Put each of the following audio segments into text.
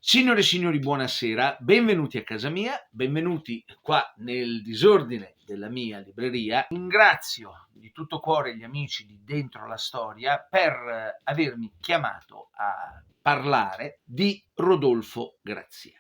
Signore e signori, buonasera, benvenuti a casa mia, benvenuti qua nel disordine della mia libreria. Ringrazio di tutto cuore gli amici di Dentro la Storia per avermi chiamato a parlare di Rodolfo Graziani,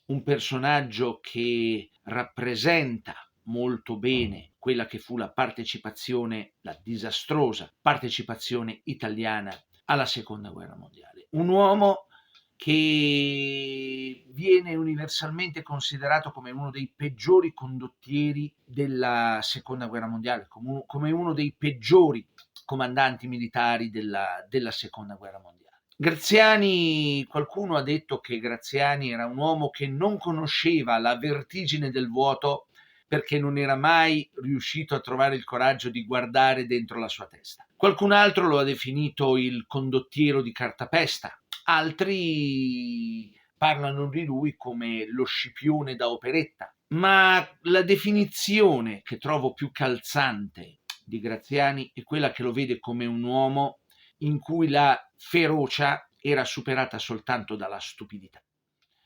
un personaggio che rappresenta molto bene quella che fu la partecipazione, la disastrosa partecipazione italiana alla Seconda Guerra Mondiale. Un uomo che viene universalmente considerato come uno dei peggiori condottieri della Seconda Guerra Mondiale, come uno dei peggiori comandanti militari della Seconda Guerra Mondiale. Graziani, qualcuno ha detto che Graziani era un uomo che non conosceva la vertigine del vuoto perché non era mai riuscito a trovare il coraggio di guardare dentro la sua testa. Qualcun altro lo ha definito il condottiero di cartapesta, altri parlano di lui come lo scipione da operetta, ma la definizione che trovo più calzante di Graziani è quella che lo vede come un uomo in cui la ferocia era superata soltanto dalla stupidità.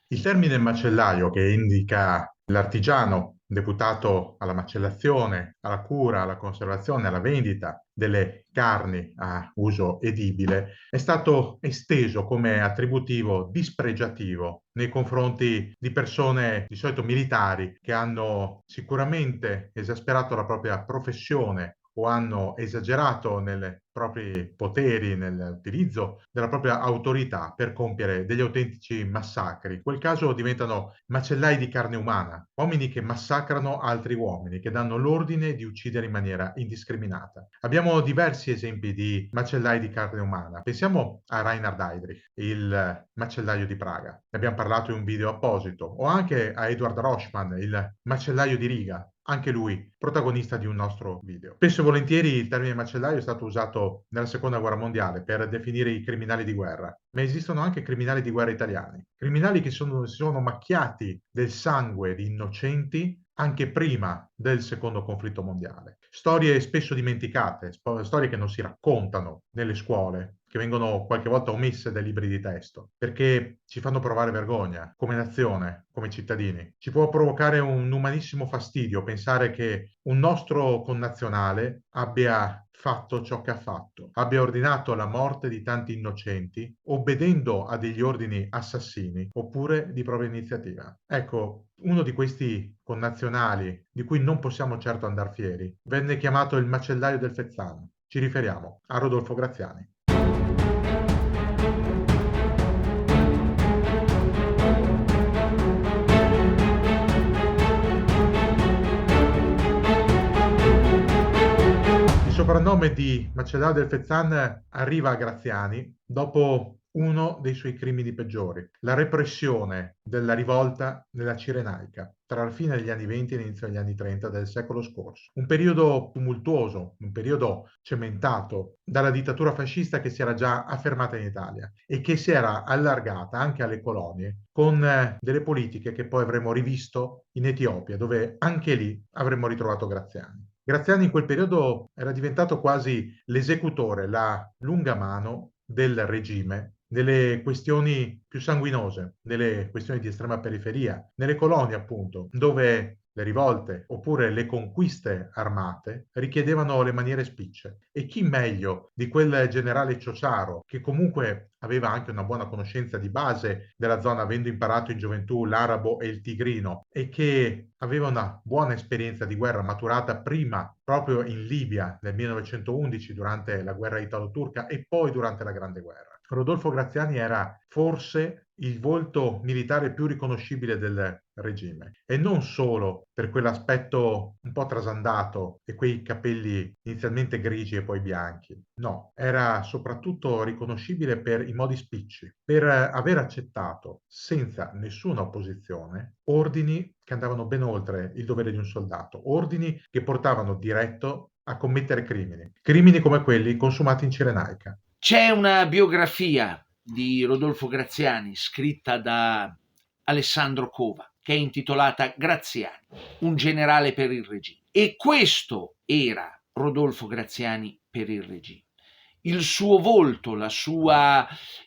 Il termine macellaio, che indica l'artigiano deputato alla macellazione, alla cura, alla conservazione, alla vendita delle carni a uso edibile, è stato esteso come attributivo dispregiativo nei confronti di persone, di solito militari, che hanno sicuramente esasperato la propria professione o hanno esagerato nei propri poteri, nell'utilizzo della propria autorità per compiere degli autentici massacri. In quel caso diventano macellai di carne umana, uomini che massacrano altri uomini, che danno l'ordine di uccidere in maniera indiscriminata. Abbiamo diversi esempi di macellai di carne umana. Pensiamo a Reinhard Heydrich, il macellaio di Praga. Ne abbiamo parlato in un video apposito. O anche a Edward Rochman, il macellaio di Riga, anche lui protagonista di un nostro video. Spesso e volentieri il termine macellaio è stato usato nella Seconda Guerra Mondiale per definire i criminali di guerra, ma esistono anche criminali di guerra italiani, criminali che si sono macchiati del sangue di innocenti anche prima del secondo conflitto mondiale. Storie spesso dimenticate, storie che non si raccontano nelle scuole, che vengono qualche volta omesse dai libri di testo, perché ci fanno provare vergogna come nazione, come cittadini. Ci può provocare un umanissimo fastidio pensare che un nostro connazionale abbia fatto ciò che ha fatto, abbia ordinato la morte di tanti innocenti, obbedendo a degli ordini assassini, oppure di propria iniziativa. Ecco, uno di questi connazionali, di cui non possiamo certo andar fieri, venne chiamato il macellaio del Fezzano. Ci riferiamo a Rodolfo Graziani. Il soprannome di macellaio del Fezzan arriva a Graziani dopo uno dei suoi crimini peggiori, la repressione della rivolta nella Cirenaica, tra la fine degli anni 20 e l'inizio degli anni 30 del secolo scorso. Un periodo tumultuoso, un periodo cementato dalla dittatura fascista che si era già affermata in Italia e che si era allargata anche alle colonie con delle politiche che poi avremmo rivisto in Etiopia, dove anche lì avremmo ritrovato Graziani. Graziani in quel periodo era diventato quasi l'esecutore, la lunga mano del regime nelle questioni più sanguinose, nelle questioni di estrema periferia, nelle colonie appunto, dove le rivolte oppure le conquiste armate richiedevano le maniere spicce. E chi meglio di quel generale Ciociaro, che comunque aveva anche una buona conoscenza di base della zona, avendo imparato in gioventù l'arabo e il tigrino, e che aveva una buona esperienza di guerra maturata prima proprio in Libia nel 1911 durante la guerra italo-turca e poi durante la Grande Guerra. Rodolfo Graziani era forse il volto militare più riconoscibile del regime e non solo per quell'aspetto un po' trasandato e quei capelli inizialmente grigi e poi bianchi. No, era soprattutto riconoscibile per i modi spicci, per aver accettato senza nessuna opposizione ordini che andavano ben oltre il dovere di un soldato, ordini che portavano diretto a commettere crimini, crimini come quelli consumati in Cirenaica. C'è una biografia di Rodolfo Graziani scritta da Alessandro Cova che è intitolata Graziani, un generale per il regime. E questo era Rodolfo Graziani per il regime. il suo volto,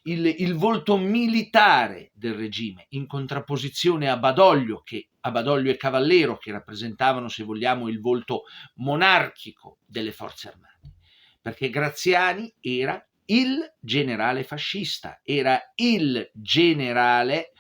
il volto militare del regime, in contrapposizione a Badoglio e Cavallero, che rappresentavano, se vogliamo, il volto monarchico delle forze armate, perché Graziani era il generale fascista, era il generale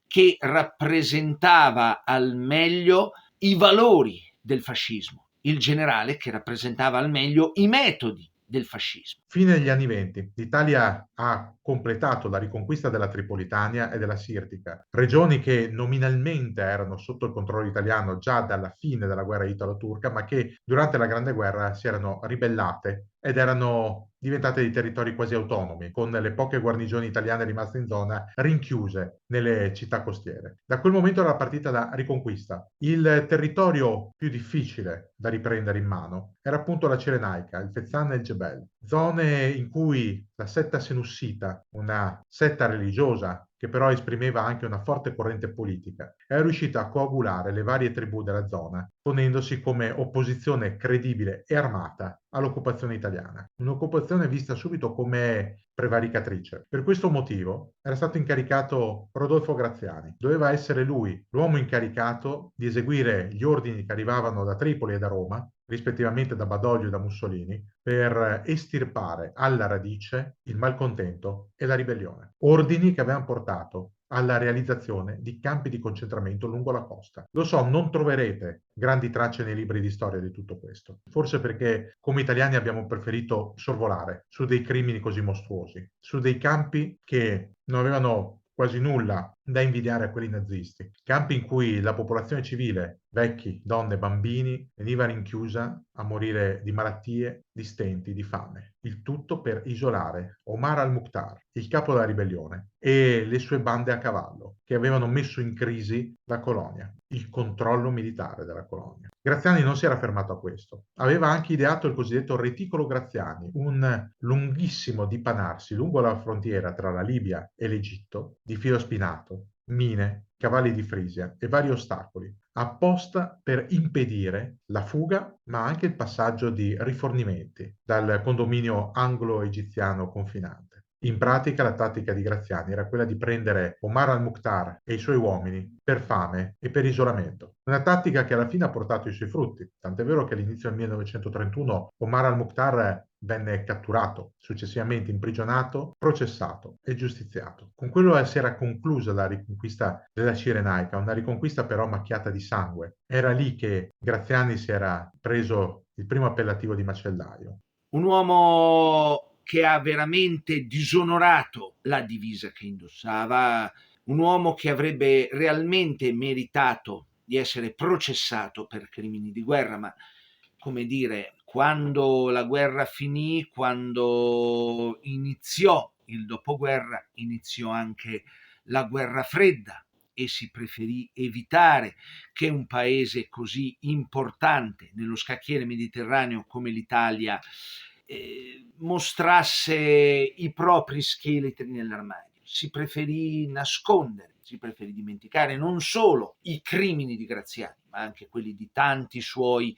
che rappresentava al meglio i valori del fascismo, il generale che rappresentava al meglio i metodi del fascismo. Fine degli anni '20, l'Italia ha completato la riconquista della Tripolitania e della Sirtica, regioni che nominalmente erano sotto il controllo italiano già dalla fine della guerra italo-turca, ma che durante la Grande Guerra si erano ribellate ed erano diventate dei territori quasi autonomi, con le poche guarnigioni italiane rimaste in zona rinchiuse nelle città costiere. Da quel momento era partita la riconquista. Il territorio più difficile da riprendere in mano era appunto la Cirenaica, il Fezzan e il Gebel, zone in cui la setta senussita, una setta religiosa che però esprimeva anche una forte corrente politica, è riuscita a coagulare le varie tribù della zona, ponendosi come opposizione credibile e armata all'occupazione italiana. Un'occupazione vista subito come prevaricatrice. Per questo motivo era stato incaricato Rodolfo Graziani. Doveva essere lui l'uomo incaricato di eseguire gli ordini che arrivavano da Tripoli e da Roma, rispettivamente da Badoglio e da Mussolini, per estirpare alla radice il malcontento e la ribellione. Ordini che avevano portato alla realizzazione di campi di concentramento lungo la costa. Lo so, non troverete grandi tracce nei libri di storia di tutto questo, forse perché come italiani abbiamo preferito sorvolare su dei crimini così mostruosi, su dei campi che non avevano quasi nulla da invidiare a quelli nazisti, campi in cui la popolazione civile, vecchi, donne, bambini, veniva rinchiusa a morire di malattie, di stenti, di fame. Il tutto per isolare Omar al-Mukhtar, il capo della ribellione, e le sue bande a cavallo, che avevano messo in crisi la colonia, il controllo militare della colonia. Graziani non si era fermato a questo. Aveva anche ideato il cosiddetto reticolo Graziani, un lunghissimo dipanarsi lungo la frontiera tra la Libia e l'Egitto, di filo spinato, mine, cavalli di Frisia e vari ostacoli, apposta per impedire la fuga, ma anche il passaggio di rifornimenti dal condominio anglo-egiziano confinante. In pratica la tattica di Graziani era quella di prendere Omar al-Mukhtar e i suoi uomini per fame e per isolamento. Una tattica che alla fine ha portato i suoi frutti, tant'è vero che all'inizio del 1931 Omar al-Mukhtar venne catturato, successivamente imprigionato, processato e giustiziato. Con quello si era conclusa la riconquista della Cirenaica, una riconquista però macchiata di sangue. Era lì che Graziani si era preso il primo appellativo di macellaio. Un uomo che ha veramente disonorato la divisa che indossava, un uomo che avrebbe realmente meritato di essere processato per crimini di guerra, ma come dire, quando la guerra finì, quando iniziò il dopoguerra, iniziò anche la guerra fredda e si preferì evitare che un paese così importante nello scacchiere mediterraneo come l'Italia mostrasse i propri scheletri nell'armadio. Si preferì nascondere, si preferì dimenticare non solo i crimini di Graziani, ma anche quelli di tanti suoi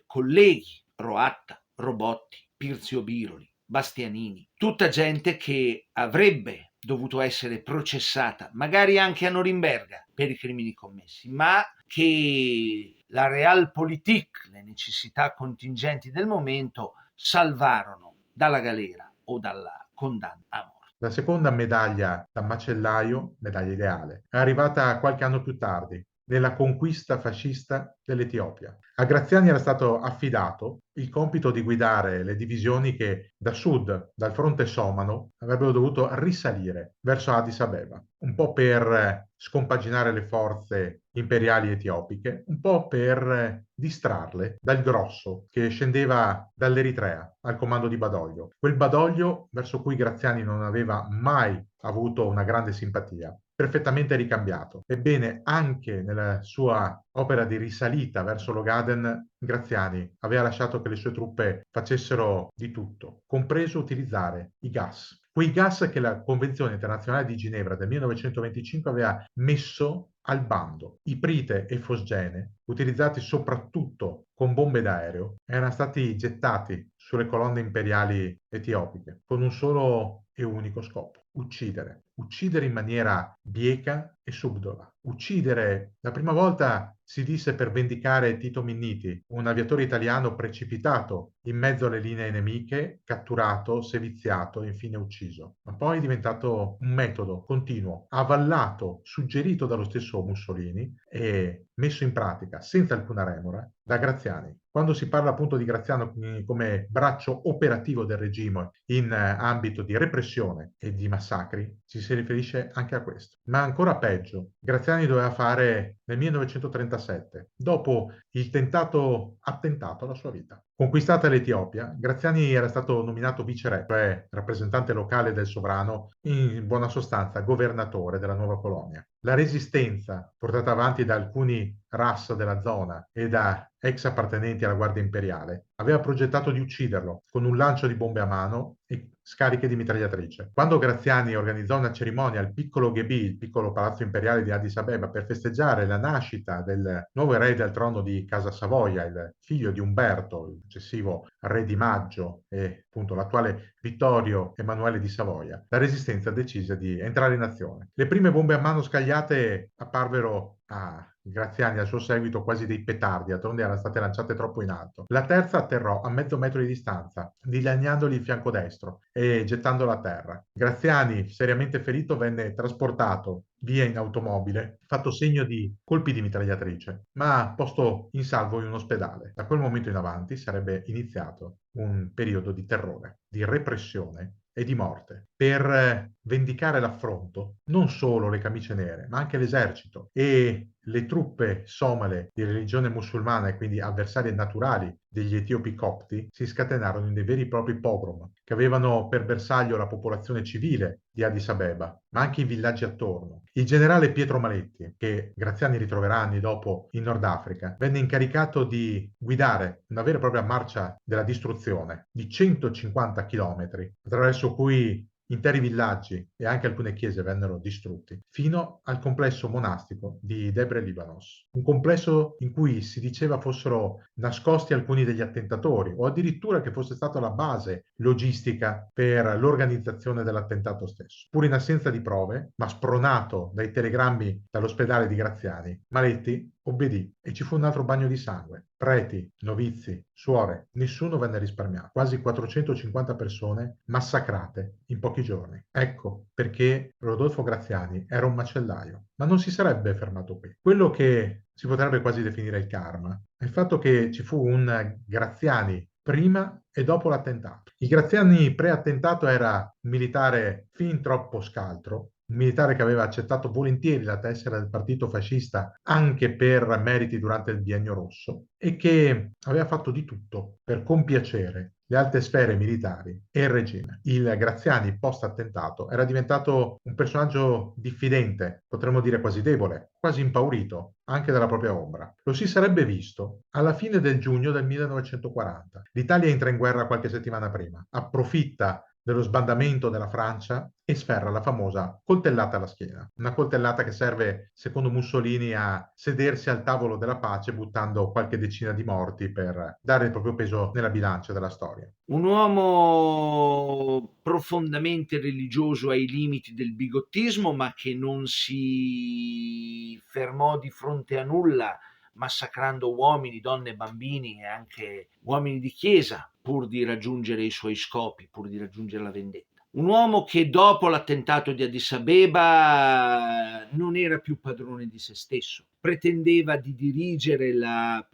colleghi, Roatta, Robotti, Pirzio Biroli, Bastianini, tutta gente che avrebbe dovuto essere processata, magari anche a Norimberga, per i crimini commessi, ma che la realpolitik, le necessità contingenti del momento, salvarono dalla galera o dalla condanna a morte. La seconda medaglia da macellaio, medaglia ideale, è arrivata qualche anno più tardi, nella conquista fascista dell'Etiopia. A Graziani era stato affidato il compito di guidare le divisioni che da sud, dal fronte somalo, avrebbero dovuto risalire verso Addis Abeba, un po' per scompaginare le forze imperiali etiopiche, un po' per distrarle dal grosso che scendeva dall'Eritrea al comando di Badoglio. Quel Badoglio verso cui Graziani non aveva mai avuto una grande simpatia, perfettamente ricambiato. Ebbene, anche nella sua opera di risalita verso l'Ogaden, Graziani aveva lasciato che le sue truppe facessero di tutto, compreso utilizzare i gas. quei gas che la Convenzione internazionale di Ginevra del 1925 aveva messo al bando. Iprite e fosgene, utilizzati soprattutto con bombe d'aereo, erano stati gettati sulle colonne imperiali etiopiche con un solo e unico scopo: uccidere. Uccidere in maniera bieca e subdola. Uccidere, la prima volta si disse per vendicare Tito Minniti, un aviatore italiano precipitato in mezzo alle linee nemiche, catturato, seviziato e infine ucciso. Ma poi è diventato un metodo continuo, avallato, suggerito dallo stesso Mussolini e messo in pratica senza alcuna remora da Graziani. Quando si parla appunto di Graziano come braccio operativo del regime in ambito di repressione e di massacri, ci si riferisce anche a questo. Ma ancora peggio, Graziani doveva fare nel 1937, dopo il tentato attentato alla sua vita. Conquistata l'Etiopia, Graziani era stato nominato viceré, cioè rappresentante locale del sovrano, in buona sostanza governatore della nuova colonia. La resistenza portata avanti da alcuni RAS della zona e da ex appartenenti alla Guardia Imperiale aveva progettato di ucciderlo con un lancio di bombe a mano e scariche di mitragliatrice. Quando Graziani organizzò una cerimonia al piccolo Gebi, il piccolo palazzo imperiale di Addis Abeba, per festeggiare la nascita del nuovo re del trono di Casa Savoia, il figlio di Umberto, il successivo re di Maggio e appunto l'attuale Vittorio Emanuele di Savoia, la resistenza decise di entrare in azione. Le prime bombe a mano scagliate apparvero a Graziani al suo seguito quasi dei petardi, d'altronde erano state lanciate troppo in alto. La terza atterrò a mezzo metro di distanza, dilaniandogli il fianco destro e gettandolo a terra. Graziani, seriamente ferito, venne trasportato via in automobile, fatto segno di colpi di mitragliatrice, ma posto in salvo in un ospedale. Da quel momento in avanti sarebbe iniziato un periodo di terrore, di repressione e di morte. Per vendicare l'affronto, non solo le camicie nere, ma anche l'esercito e le truppe somale di religione musulmana e quindi avversarie naturali degli etiopi copti si scatenarono in dei veri e propri pogrom che avevano per bersaglio la popolazione civile di Addis Abeba, ma anche i villaggi attorno. Il generale Pietro Maletti, che Graziani ritroverà anni dopo in Nord Africa, venne incaricato di guidare una vera e propria marcia della distruzione di 150 chilometri, attraverso cui interi villaggi e anche alcune chiese vennero distrutti, fino al complesso monastico di Debre Libanos, un complesso in cui si diceva fossero nascosti alcuni degli attentatori o addirittura che fosse stata la base logistica per l'organizzazione dell'attentato stesso. Pur in assenza di prove, ma spronato dai telegrammi dall'ospedale di Graziani, Maletti obbedì e ci fu un altro bagno di sangue. Preti, novizi, suore, nessuno venne risparmiato. Quasi 450 persone massacrate in pochi giorni. Ecco perché Rodolfo Graziani era un macellaio, ma non si sarebbe fermato qui. Quello che si potrebbe quasi definire il karma è il fatto che ci fu un Graziani prima e dopo l'attentato. Il Graziani pre-attentato era un militare fin troppo scaltro, un militare che aveva accettato volentieri la tessera del partito fascista anche per meriti durante il Biennio Rosso e che aveva fatto di tutto per compiacere le alte sfere militari e il regime. Il Graziani post-attentato era diventato un personaggio diffidente, potremmo dire quasi debole, quasi impaurito, anche dalla propria ombra. Lo si sarebbe visto alla fine del giugno del 1940. L'Italia entra in guerra qualche settimana prima, approfitta dello sbandamento della Francia e sferra la famosa coltellata alla schiena. Una coltellata che serve, secondo Mussolini, a sedersi al tavolo della pace buttando qualche decina di morti per dare il proprio peso nella bilancia della storia. Un uomo profondamente religioso ai limiti del bigottismo, ma che non si fermò di fronte a nulla, massacrando uomini, donne, bambini e anche uomini di chiesa, pur di raggiungere i suoi scopi, pur di raggiungere la vendetta. Un uomo che dopo l'attentato di Addis Abeba non era più padrone di se stesso, pretendeva di dirigere la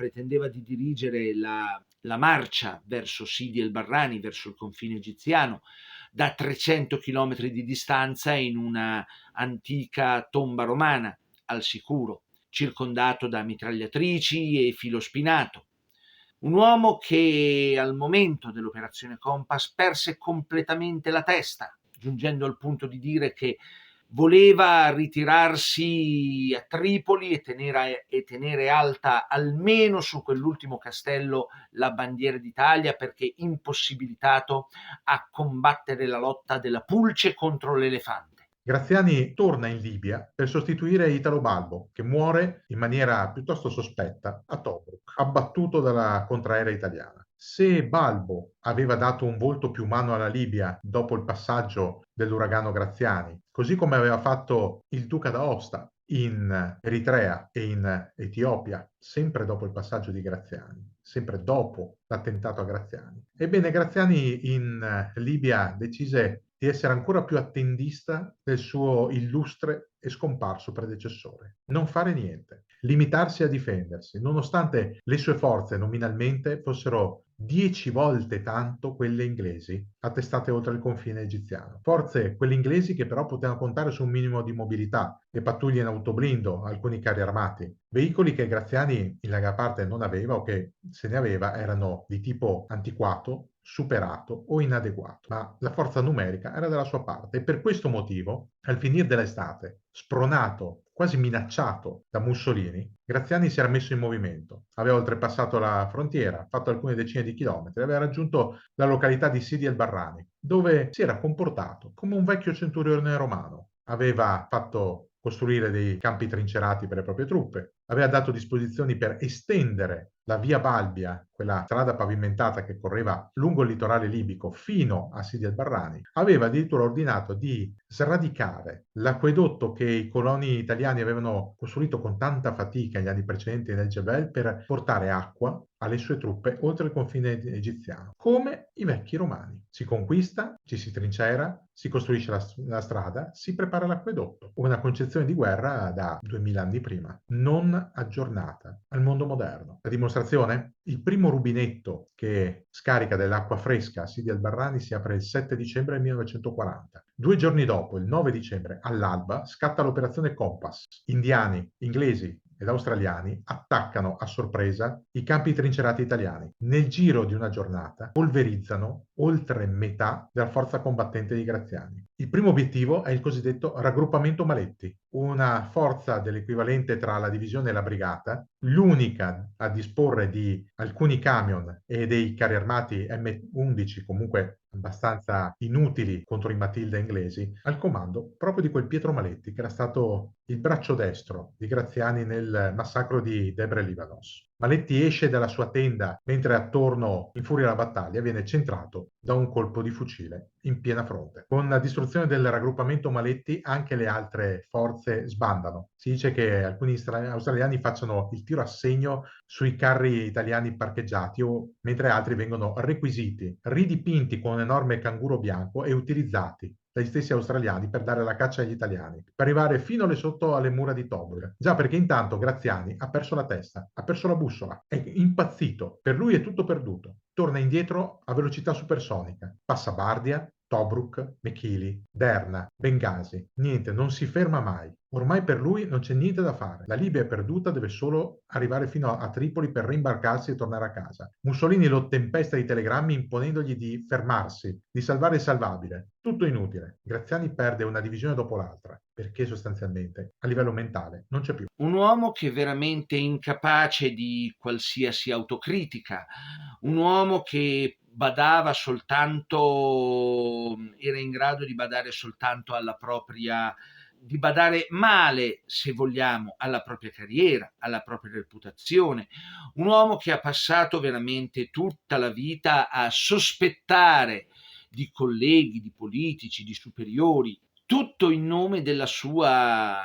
marcia verso Sidi el Barrani, verso il confine egiziano, da 300 chilometri di distanza in una antica tomba romana, al sicuro, circondato da mitragliatrici e filo spinato. Un uomo che al momento dell'operazione Compass perse completamente la testa, giungendo al punto di dire che voleva ritirarsi a Tripoli e tenere alta almeno su quell'ultimo castello la bandiera d'Italia, perché impossibilitato a combattere la lotta della pulce contro l'elefante. Graziani torna in Libia per sostituire Italo Balbo, che muore in maniera piuttosto sospetta a Tobruk, abbattuto dalla contraerea italiana. Se Balbo aveva dato un volto più umano alla Libia dopo il passaggio dell'uragano Graziani, così come aveva fatto il duca d'Aosta in Eritrea e in Etiopia, sempre dopo il passaggio di Graziani, sempre dopo l'attentato a Graziani. Ebbene, Graziani in Libia decise di essere ancora più attendista del suo illustre e scomparso predecessore. Non fare niente, limitarsi a difendersi, nonostante le sue forze nominalmente fossero 10 volte tanto quelle inglesi attestate oltre il confine egiziano. Forze, quelle inglesi, che però potevano contare su un minimo di mobilità, le pattuglie in autoblindo, alcuni carri armati, veicoli che Graziani in larga parte non aveva o che se ne aveva erano di tipo antiquato, superato o inadeguato, ma la forza numerica era dalla sua parte e per questo motivo, al finire dell'estate, spronato, quasi minacciato da Mussolini, Graziani si era messo in movimento. Aveva oltrepassato la frontiera, fatto alcune decine di chilometri, aveva raggiunto la località di Sidi el-Barrani, dove si era comportato come un vecchio centurione romano. Aveva fatto costruire dei campi trincerati per le proprie truppe, aveva dato disposizioni per estendere la via Balbia, quella strada pavimentata che correva lungo il litorale libico fino a Sidi el-Barrani, aveva addirittura ordinato di sradicare l'acquedotto che i coloni italiani avevano costruito con tanta fatica negli anni precedenti nel Gebel per portare acqua alle sue truppe oltre il confine egiziano, come i vecchi romani. Si conquista, ci si trincera, si costruisce la strada, si prepara l'acquedotto. Una concezione di guerra da 2000 anni prima, non aggiornata al mondo moderno. La dimostrazione? Il primo rubinetto che scarica dell'acqua fresca a Sidi el-Barrani si apre il 7 dicembre 1940. 2 giorni dopo, il 9 dicembre, all'alba, scatta l'operazione Compass. Indiani, inglesi ed australiani attaccano a sorpresa i campi trincerati italiani. Nel giro di una giornata polverizzano oltre metà della forza combattente di Graziani. Il primo obiettivo è il cosiddetto raggruppamento Maletti, una forza dell'equivalente tra la divisione e la brigata, l'unica a disporre di alcuni camion e dei carri armati M11, comunque abbastanza inutili contro i Matilda inglesi, al comando proprio di quel Pietro Maletti, che era stato il braccio destro di Graziani nel massacro di Debre Libanos. Maletti esce dalla sua tenda mentre attorno infuria la battaglia, viene centrato da un colpo di fucile in piena fronte. Con la distruzione del raggruppamento Maletti anche le altre forze sbandano. Si dice che alcuni australiani facciano il tiro a segno sui carri italiani parcheggiati, mentre altri vengono requisiti, ridipinti con un enorme canguro bianco e utilizzati dagli stessi australiani per dare la caccia agli italiani, per arrivare fino sotto alle mura di Tobruk. Già, perché intanto Graziani ha perso la testa, ha perso la bussola, è impazzito, per lui è tutto perduto. Torna indietro a velocità supersonica, passa Bardia, Tobruk, Mekili, Derna, Bengasi. Niente, non si ferma mai. Ormai per lui non c'è niente da fare. La Libia è perduta, deve solo arrivare fino a Tripoli per rimbarcarsi e tornare a casa. Mussolini lo tempesta di telegrammi imponendogli di fermarsi, di salvare il salvabile. Tutto inutile. Graziani perde una divisione dopo l'altra, perché sostanzialmente a livello mentale non c'è più. Un uomo che è veramente incapace di qualsiasi autocritica, un uomo che badava soltanto, era in grado di badare soltanto alla propria, di badare male, se vogliamo, alla propria carriera, alla propria reputazione, un uomo che ha passato veramente tutta la vita a sospettare di colleghi, di politici, di superiori, tutto in nome della sua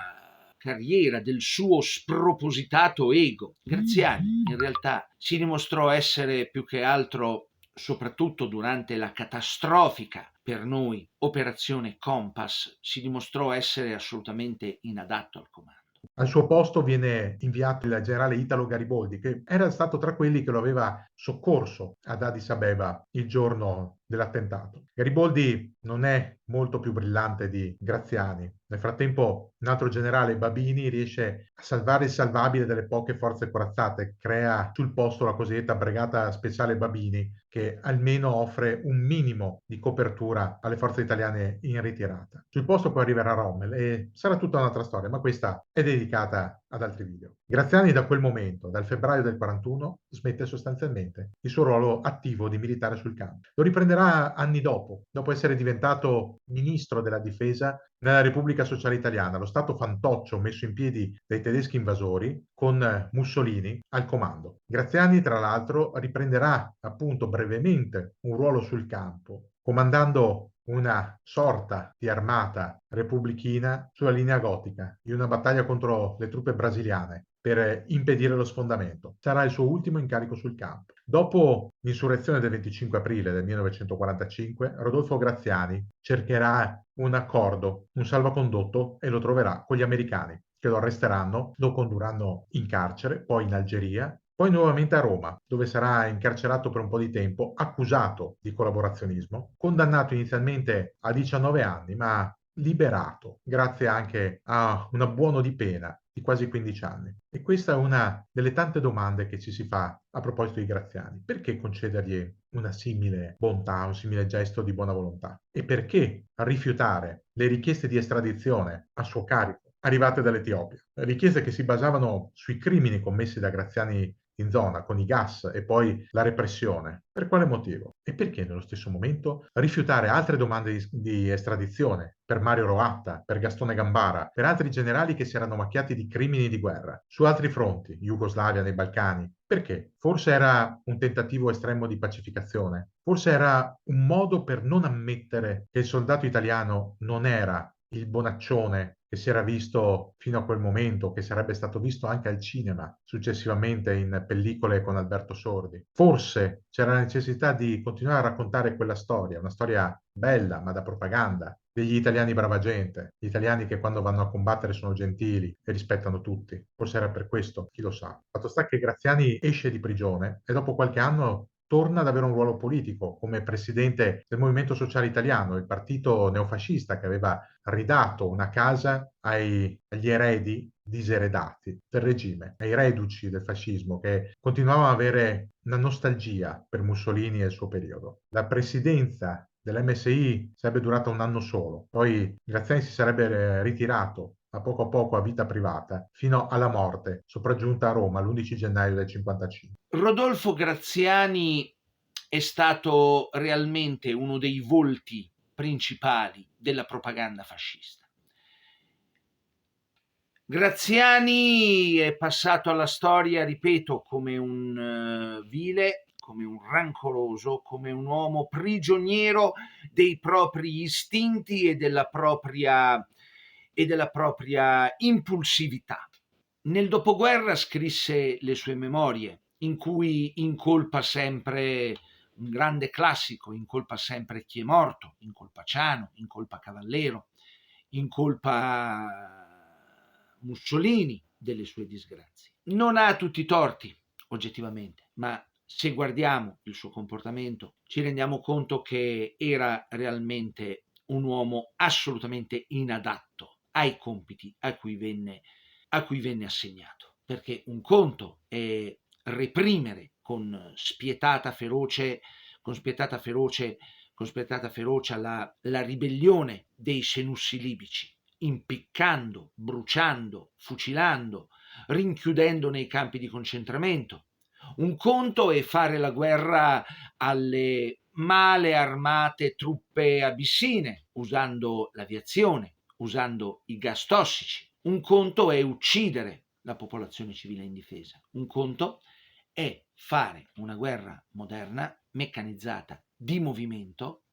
carriera, del suo spropositato ego. Graziani in realtà si dimostrò essere più che altro, soprattutto durante la catastrofica per noi operazione Compass, si dimostrò essere assolutamente inadatto al comando. Al suo posto viene inviato il generale Italo Gariboldi, che era stato tra quelli che lo aveva soccorso ad Addis Abeba il giorno dell'attentato. Gariboldi non è molto più brillante di Graziani. Nel frattempo, un altro generale, Babini, riesce a salvare il salvabile delle poche forze corazzate, crea sul posto la cosiddetta Brigata Speciale Babini, che almeno offre un minimo di copertura alle forze italiane in ritirata. Sul posto poi arriverà Rommel e sarà tutta un'altra storia, ma questa è dedicata ad altri video. Graziani da quel momento, dal febbraio del 41, smette sostanzialmente il suo ruolo attivo di militare sul campo. Lo riprenderà anni dopo essere diventato ministro della difesa nella Repubblica Sociale Italiana, lo stato fantoccio messo in piedi dai tedeschi invasori con Mussolini al comando. Graziani, tra l'altro, riprenderà appunto brevemente un ruolo sul campo, comandando una sorta di armata repubblichina sulla linea gotica in una battaglia contro le truppe brasiliane per impedire lo sfondamento. Sarà il suo ultimo incarico sul campo. Dopo l'insurrezione del 25 aprile del 1945, Rodolfo Graziani cercherà un accordo, un salvacondotto e lo troverà con gli americani, che lo arresteranno, lo condurranno in carcere, poi in Algeria, poi nuovamente a Roma, dove sarà incarcerato per un po' di tempo, accusato di collaborazionismo, condannato inizialmente a 19 anni, ma liberato grazie anche a un abbuono di pena di quasi 15 anni. E questa è una delle tante domande che ci si fa a proposito di Graziani. Perché concedergli una simile bontà, un simile gesto di buona volontà? E perché rifiutare le richieste di estradizione a suo carico arrivate dall'Etiopia? Richieste che si basavano sui crimini commessi da Graziani in zona, con i gas e poi la repressione. Per quale motivo? E perché nello stesso momento rifiutare altre domande di estradizione per Mario Roatta, per Gastone Gambara, per altri generali che si erano macchiati di crimini di guerra, su altri fronti, Jugoslavia, nei Balcani? Perché? Forse era un tentativo estremo di pacificazione, forse era un modo per non ammettere che il soldato italiano non era il bonaccione che si era visto fino a quel momento, che sarebbe stato visto anche al cinema, successivamente in pellicole con Alberto Sordi. Forse c'era la necessità di continuare a raccontare quella storia, una storia bella, ma da propaganda, degli italiani brava gente, gli italiani che quando vanno a combattere sono gentili e rispettano tutti. Forse era per questo, chi lo sa. Fatto sta che Graziani esce di prigione e dopo qualche anno torna ad avere un ruolo politico come presidente del Movimento Sociale Italiano, il partito neofascista che aveva ridato una casa agli eredi diseredati del regime, ai reduci del fascismo che continuavano ad avere una nostalgia per Mussolini e il suo periodo. La presidenza dell'MSI sarebbe durata un anno solo, poi Graziani si sarebbe ritirato a poco a vita privata, fino alla morte, sopraggiunta a Roma l'11 gennaio del 55. Rodolfo Graziani è stato realmente uno dei volti principali della propaganda fascista. Graziani è passato alla storia, ripeto, come un vile, come un rancoroso, come un uomo prigioniero dei propri istinti e della propria impulsività. Nel dopoguerra scrisse le sue memorie, in cui incolpa sempre un grande classico, incolpa sempre chi è morto, incolpa Ciano, incolpa Cavallero, incolpa Mussolini delle sue disgrazie. Non ha tutti i torti, oggettivamente, ma se guardiamo il suo comportamento ci rendiamo conto che era realmente un uomo assolutamente inadatto ai compiti a cui venne assegnato, perché un conto è reprimere con spietata ferocia la ribellione dei senussi libici, impiccando, bruciando, fucilando, rinchiudendo nei campi di concentramento. Un conto è fare la guerra alle male armate truppe abissine, usando l'aviazione, usando i gas tossici. Un conto è uccidere la popolazione civile indifesa. Un conto è fare una guerra moderna, meccanizzata, di movimento,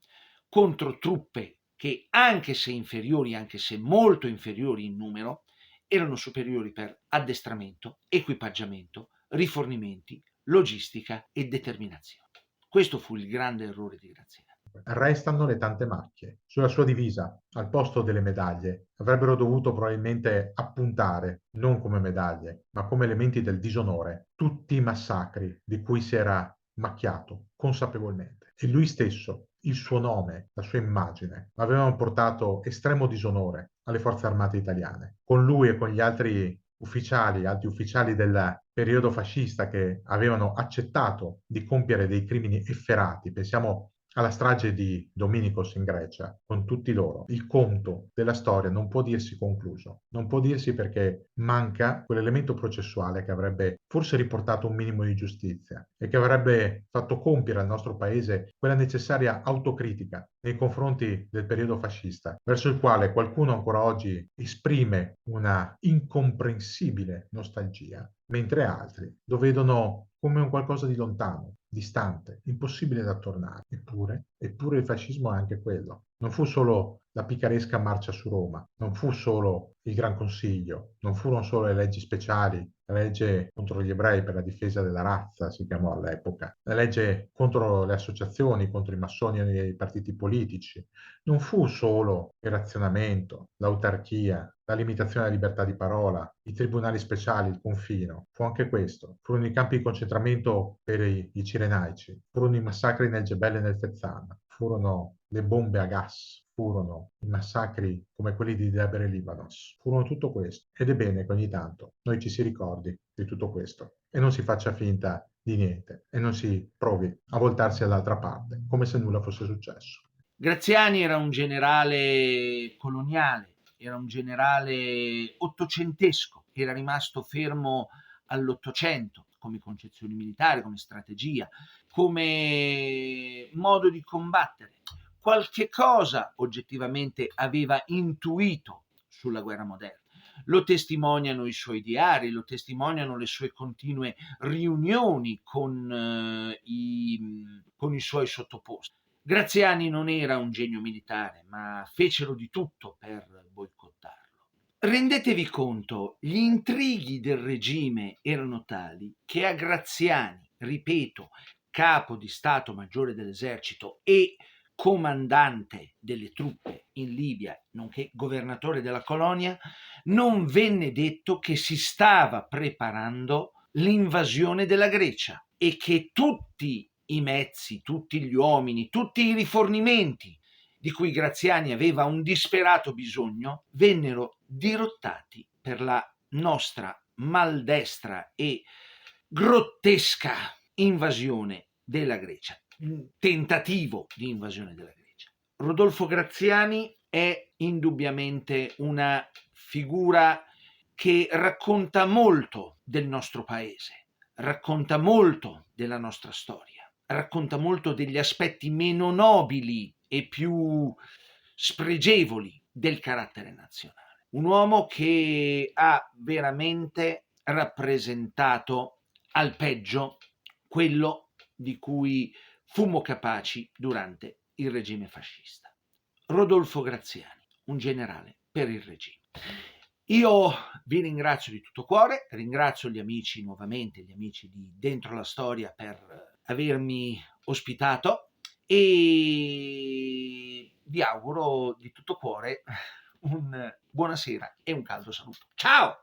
contro truppe che anche se inferiori, anche se molto inferiori in numero, erano superiori per addestramento, equipaggiamento, rifornimenti, logistica e determinazione. Questo fu il grande errore di Graziani. Restano le tante macchie. Sulla sua divisa, al posto delle medaglie, avrebbero dovuto probabilmente appuntare, non come medaglie, ma come elementi del disonore, tutti i massacri di cui si era macchiato consapevolmente. E lui stesso il suo nome, la sua immagine, avevano portato estremo disonore alle forze armate italiane. Con lui e con gli altri ufficiali, alti ufficiali del periodo fascista che avevano accettato di compiere dei crimini efferati, pensiamo alla strage di Dominikos in Grecia, con tutti loro. Il conto della storia non può dirsi concluso, non può dirsi perché manca quell'elemento processuale che avrebbe forse riportato un minimo di giustizia e che avrebbe fatto compiere al nostro paese quella necessaria autocritica nei confronti del periodo fascista, verso il quale qualcuno ancora oggi esprime una incomprensibile nostalgia, mentre altri lo vedono come un qualcosa di lontano, distante, impossibile da tornare. Eppure il fascismo è anche quello. Non fu solo la picaresca marcia su Roma, non fu solo il Gran Consiglio, non furono solo le leggi speciali, la legge contro gli ebrei per la difesa della razza, si chiamò all'epoca, la legge contro le associazioni, contro i massoni e i partiti politici. Non fu solo il razionamento, l'autarchia, la limitazione della libertà di parola, i tribunali speciali, il confino. Fu anche questo. Furono i campi di concentramento per i cirenaici, furono i massacri nel Gebel e nel Fezzan, furono le bombe a gas, furono i massacri come quelli di Debre e Libanos, furono tutto questo. Ed è bene che ogni tanto noi ci si ricordi di tutto questo e non si faccia finta di niente e non si provi a voltarsi all'altra parte, come se nulla fosse successo. Graziani era un generale coloniale, era un generale ottocentesco, era rimasto fermo all'Ottocento come concezioni militari, come strategia, come modo di combattere. Qualche cosa oggettivamente aveva intuito sulla guerra moderna. Lo testimoniano i suoi diari, lo testimoniano le sue continue riunioni con i suoi sottoposti. Graziani non era un genio militare, ma fecero di tutto per boicottarlo. Rendetevi conto, gli intrighi del regime erano tali che a Graziani, ripeto, capo di Stato Maggiore dell'Esercito e comandante delle truppe in Libia, nonché governatore della colonia, non venne detto che si stava preparando l'invasione della Grecia e che tutti i mezzi, tutti gli uomini, tutti i rifornimenti di cui Graziani aveva un disperato bisogno, vennero dirottati per la nostra maldestra e grottesca invasione della Grecia, un tentativo di invasione della Grecia. Rodolfo Graziani è indubbiamente una figura che racconta molto del nostro paese, racconta molto della nostra storia, racconta molto degli aspetti meno nobili e più spregevoli del carattere nazionale. Un uomo che ha veramente rappresentato al peggio quello di cui fummo capaci durante il regime fascista. Rodolfo Graziani, un generale per il regime. Io vi ringrazio di tutto cuore, ringrazio gli amici nuovamente, gli amici di Dentro la Storia per avermi ospitato e vi auguro di tutto cuore buonasera e un caldo saluto. Ciao!